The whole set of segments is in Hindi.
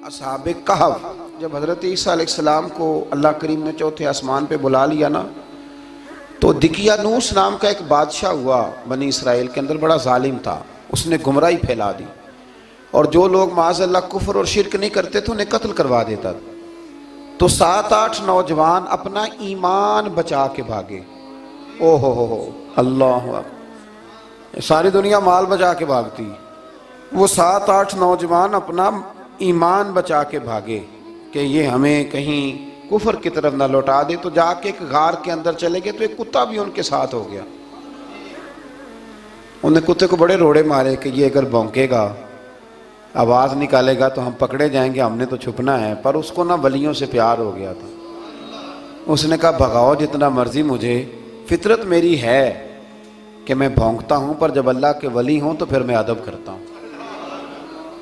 असहाबे कहफ, जब हज़रत ईसा अलैहिस्सलाम को अल्लाह करीम ने चौथे आसमान पे बुला लिया ना, तो दिकियानूस नाम का एक बादशाह हुआ बनी इसराइल के अंदर, बड़ा जालिम था। उसने गुमराही फैला दी और जो लोग माज़अल्लाह कुफ्र और शिरक नहीं करते थे उन्हें कत्ल करवा देता। तो 7-8 नौजवान अपना ईमान बचा के भागे। ओ हो अल्लाह, सारी दुनिया माल बचा के भागती, वो 7-8 नौजवान अपना ईमान बचा के भागे कि ये हमें कहीं कुफर की तरफ ना लौटा दे। तो जाके एक गार के अंदर चले गए, तो एक कुत्ता भी उनके साथ हो गया। उन्हें कुत्ते को बड़े रोड़े मारे कि ये अगर भौंकेगा, आवाज़ निकालेगा तो हम पकड़े जाएंगे, हमने तो छुपना है। पर उसको ना वलियों से प्यार हो गया था। उसने कहा भगाओ जितना मर्जी मुझे, फितरत मेरी है कि मैं भौंकता हूँ, पर जब अल्लाह के वली हों तो फिर मैं अदब करता हूँ।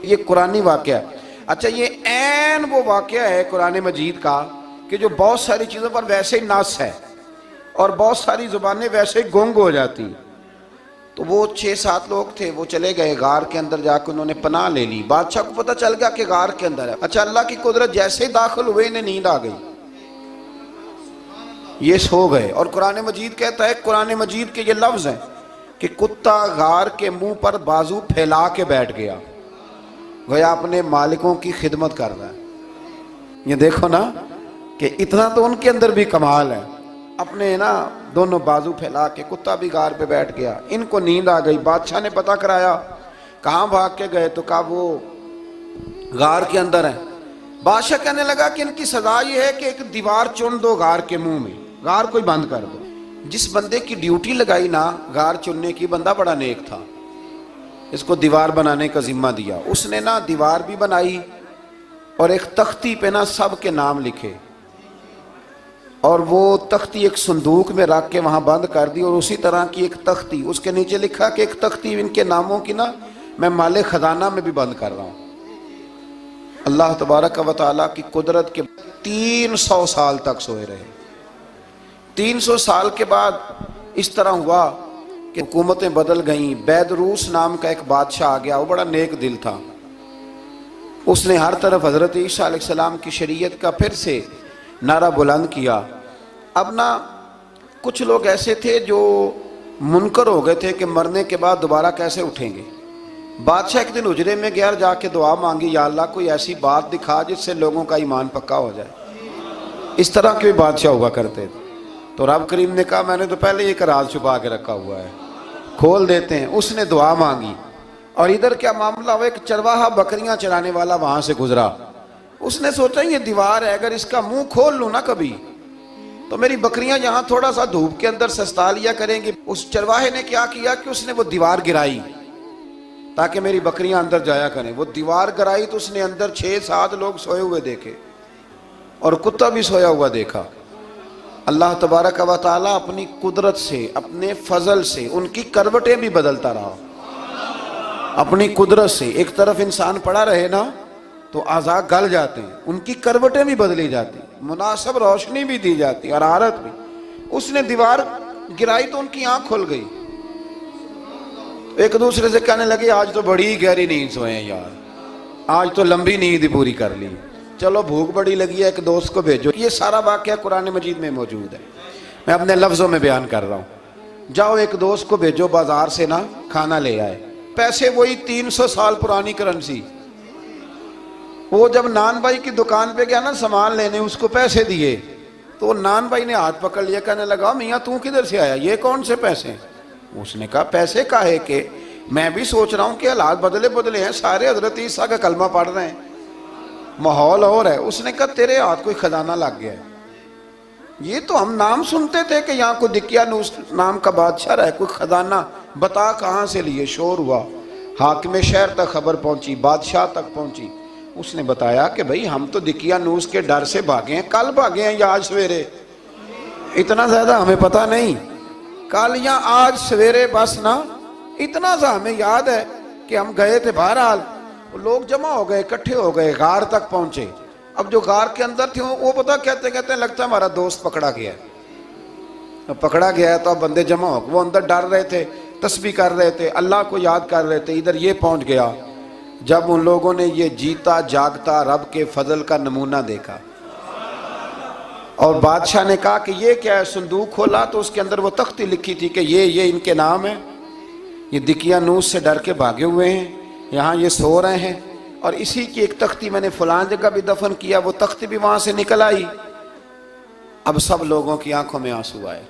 ये कुरानी वाक़या। अच्छा, ये ऐन वो वाक़या है कुरान मजीद का कि जो बहुत सारी चीज़ों पर वैसे ही नास है और बहुत सारी ज़ुबानें वैसे ही गुंग हो जाती। तो वो 6-7 लोग थे, वो चले गए गार के अंदर, जाकर उन्होंने पनाह ले ली। बादशाह को पता चल गया कि गार के अंदर है। अच्छा, अल्लाह की कुदरत, जैसे ही दाखिल हुए इन्हें नींद आ गई, ये सो गए। और कुरान मजीद कहता है, कुरान मजीद के ये लफ्ज़ हैं कि कुत्ता गार के मुंह पर बाजू फैला के बैठ गया, गोया अपने मालिकों की खिदमत कर रहा है। ये देखो ना कि इतना तो उनके अंदर भी कमाल है। अपने ना दोनों बाजू फैला के कुत्ता भी गार पे बैठ गया। इनको नींद आ गई। बादशाह ने पता कराया, कहाँ भाग के गए? तो कहा वो गार के अंदर है। बादशाह कहने लगा कि इनकी सजा ये है कि एक दीवार चुन दो गार के मुंह में, गार कोई बंद कर दो। जिस बंदे की ड्यूटी लगाई ना गार चुनने की, बंदा बड़ा नेक था, इसको दीवार बनाने का जिम्मा दिया। उसने ना दीवार भी बनाई और एक तख्ती पे ना सब के नाम लिखे, और वो तख्ती एक संदूक में रख के वहाँ बंद कर दी। और उसी तरह की एक तख्ती, उसके नीचे लिखा कि एक तख्ती इनके नामों की ना मैं माले खजाना में भी बंद कर रहा हूँ। अल्लाह तबारक व तआला की कुदरत के 300 साल तक सोए रहे। 300 साल के बाद इस तरह हुआ कि हुकूमतें बदल गईं। बैदरूस नाम का एक बादशाह आ गया, वो बड़ा नेक दिल था। उसने हर तरफ हज़रत ईसा अलैहिस्सलाम की शरीयत का फिर से नारा बुलंद किया। अब ना कुछ लोग ऐसे थे जो मुनकर हो गए थे कि मरने के बाद दोबारा कैसे उठेंगे। बादशाह एक दिन उजरे में गया, जाके दुआ मांगी, या अल्लाह कोई ऐसी बात दिखा जिससे लोगों का ईमान पक्का हो जाए। इस तरह के भी बादशाह हुआ करते थे। तो रब करीम ने कहा मैंने तो पहले एक राज छुपा के रखा हुआ है, खोल देते हैं। उसने दुआ मांगी और इधर क्या मामला हुआ, एक चरवाहा बकरियां चराने वाला वहां से गुजरा। उसने सोचा ये दीवार है, अगर इसका मुंह खोल लूं ना कभी तो मेरी बकरियां यहाँ थोड़ा सा धूप के अंदर सस्ता लिया करेंगी। उस चरवाहे ने क्या किया कि उसने वो दीवार गिराई ताकि मेरी बकरियां अंदर जाया करें। वो दीवार गिराई तो उसने अंदर 6-7 लोग सोए हुए देखे और कुत्ता भी सोया हुआ देखा। अल्लाह तबारक व तआला अपनी कुदरत से, अपने फजल से उनकी करवटें भी बदलता रहा। अपनी कुदरत से एक तरफ इंसान पड़ा रहे ना तो आज़ा गल जाते हैं, उनकी करवटें भी बदली जाती, मुनासिब रोशनी भी दी जाती, हरारत भी। उसने दीवार गिराई तो उनकी आंख खुल गई। एक दूसरे से कहने लगे आज तो बड़ी गहरी नींद सोए हैं यार, आज तो लंबी नींद ही पूरी कर ली, चलो भूख बड़ी लगी है, एक दोस्त को भेजो। ये सारा वाक़या कुरान मजीद में मौजूद है, मैं अपने लफ्ज़ों में बयान कर रहा हूँ। जाओ एक दोस्त को भेजो बाजार से ना खाना ले आए, पैसे वही 300 साल पुरानी करेंसी। वो जब नान भाई की दुकान पे गया ना सामान लेने, उसको पैसे दिए तो नान भाई ने हाथ पकड़ लिया, कहने लगा मियाँ तू किधर से आया, ये कौन से पैसे? उसने कहा पैसे काहे के, मैं भी सोच रहा हूँ कि हालात बदले बदले हैं, सारे हजरत ईसा का कलमा पढ़ रहे हैं, माहौल और है। उसने कहा तेरे हाथ कोई खजाना लग गया है। ये तो हम नाम सुनते थे कि यहाँ कोई दिकियानूस नाम का बादशाह है, कोई खजाना, बता कहाँ से लिए। शोर हुआ, हाकिम शहर तक खबर पहुंची, बादशाह तक पहुंची। उसने बताया कि भाई हम तो दिकियानूस के डर से भागे हैं, कल भागे हैं या आज सवेरे, इतना ज्यादा हमें पता नहीं, कल या आज सवेरे बस ना, इतना सा हमें याद है कि हम गए थे। बहरहाल लोग जमा हो गए, इकट्ठे हो गए, गार तक पहुंचे। अब जो गार के अंदर थे वो पता कहते कहते लगता है हमारा दोस्त पकड़ा गया है। अब पकड़ा गया है तो अब बंदे जमा हो, वो अंदर डर रहे थे, तस्बीह कर रहे थे, अल्लाह को याद कर रहे थे। इधर ये पहुंच गया, जब उन लोगों ने ये जीता जागता रब के फजल का नमूना देखा और बादशाह ने कहा कि ये क्या है, संदूक खोला तो उसके अंदर वो तख्ती लिखी थी कि ये इनके नाम है, ये दिकियानूस से डर के भागे हुए हैं, यहाँ ये सो रहे हैं, और इसी की एक तख्ती मैंने फलां जगह भी दफन किया, वो तख्ती भी वहां से निकल आई। अब सब लोगों की आंखों में आंसू आए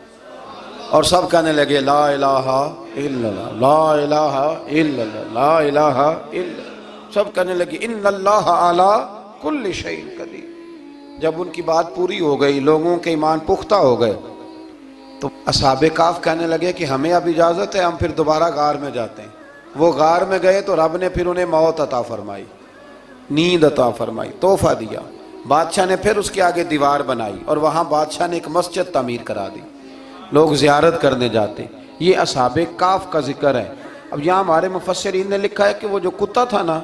और सब कहने लगे ला इलाहा इल्लल्लाह, ला इलाहा इल्लल्लाह, ला इलाहा इल्लल्लाह। सब कहने लगे इन्नल्लाह अला कुल्लि शैइन कदीर। जब उनकी बात पूरी हो गई, लोगों के ईमान पुख्ता हो गए, तो असहाबे काफ कहने लगे कि हमें अब इजाज़त है, हम फिर दोबारा गार में जाते हैं। वो गार में गए तो रब ने फिर उन्हें मौत अता फरमाई, नींद अता फरमाई, तोहफा दिया। बादशाह ने फिर उसके आगे दीवार बनाई और वहाँ बादशाह ने एक मस्जिद तामीर करा दी, लोग ज़ियारत करने जाते। ये असहाबे काफ का जिक्र है। अब यहाँ हमारे मुफस्सिरीन ने लिखा है कि वो जो कुत्ता था ना,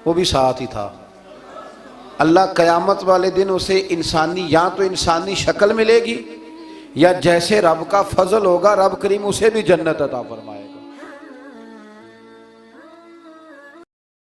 वो भी साथ ही था। अल्लाह क़यामत वाले दिन उसे इंसानी, या तो इंसानी शक्ल मिलेगी या जैसे रब का फजल होगा रब करीम उसे भी जन्नत अता फरमाए।